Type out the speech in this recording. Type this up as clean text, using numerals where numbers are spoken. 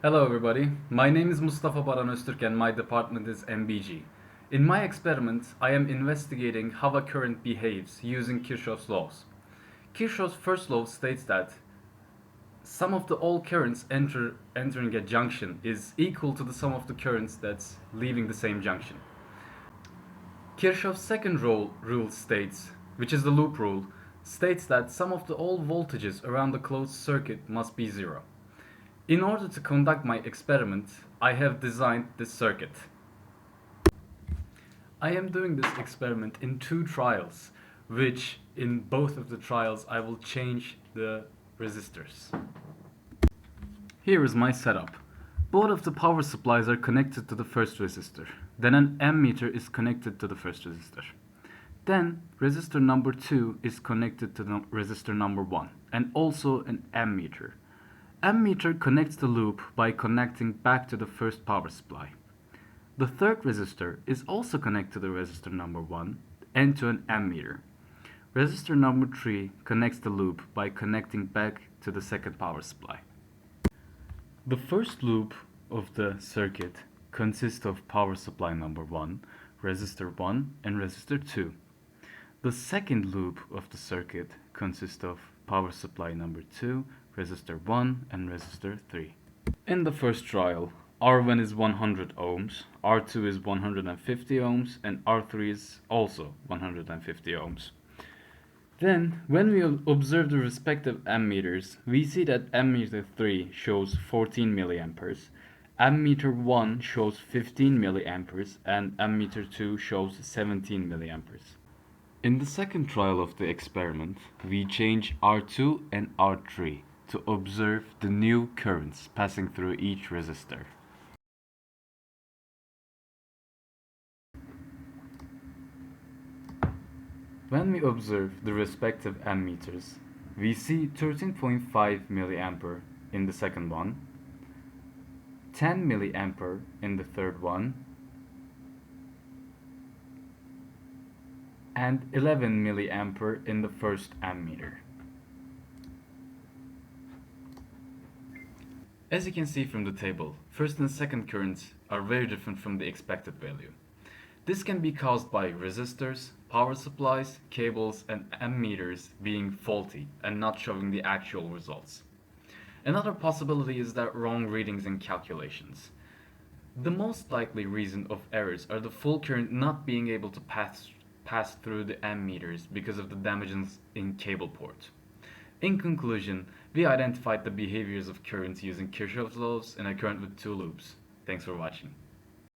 Hello everybody, my name is Mustafa Baran Öztürk and my department is MBG. In my experiment, I am investigating how a current behaves using Kirchhoff's laws. Kirchhoff's first law states that sum of the all currents entering a junction is equal to the sum of the currents that's leaving the same junction. Kirchhoff's second rule states, which is the loop rule, states that sum of the all voltages around the closed circuit must be zero. In order to conduct my experiment, I have designed this circuit. I am doing this experiment in two trials, which in both of the trials I will change the resistors. Here is my setup. Both of the power supplies are connected to the first resistor. Then an ammeter is connected to the first resistor. Then resistor number 2 is connected to the resistor number 1 and also an ammeter. Ammeter connects the loop by connecting back to the first power supply. The third resistor is also connected to the resistor number 1 and to an ammeter. Resistor number 3 connects the loop by connecting back to the second power supply. The first loop of the circuit consists of power supply number 1, resistor 1 and resistor 2. The second loop of the circuit consists of power supply number 2, resistor 1 and resistor 3. In the first trial, R1 is 100 ohms, R2 is 150 ohms and R3 is also 150 ohms. Then, when we observe the respective ammeters, we see that ammeter 3 shows 14 milliamperes, ammeter 1 shows 15 milliamperes, and ammeter 2 shows 17 milliamperes. In the second trial of the experiment, we change R2 and R3 to observe the new currents passing through each resistor. When we observe the respective ammeters, we see 13.5 milliampere in the second one, 10 milliampere in the third one, and 11 milliampere in the first ammeter. As you can see from the table, first and second currents are very different from the expected value. This can be caused by resistors, power supplies, cables, and ammeters being faulty and not showing the actual results. Another possibility is that wrong readings and calculations. The most likely reason of errors are the full current not being able to pass through the ammeters because of the damages in cable port. In conclusion, we identified the behaviors of currents using Kirchhoff's laws in a current with two loops. Thanks for watching.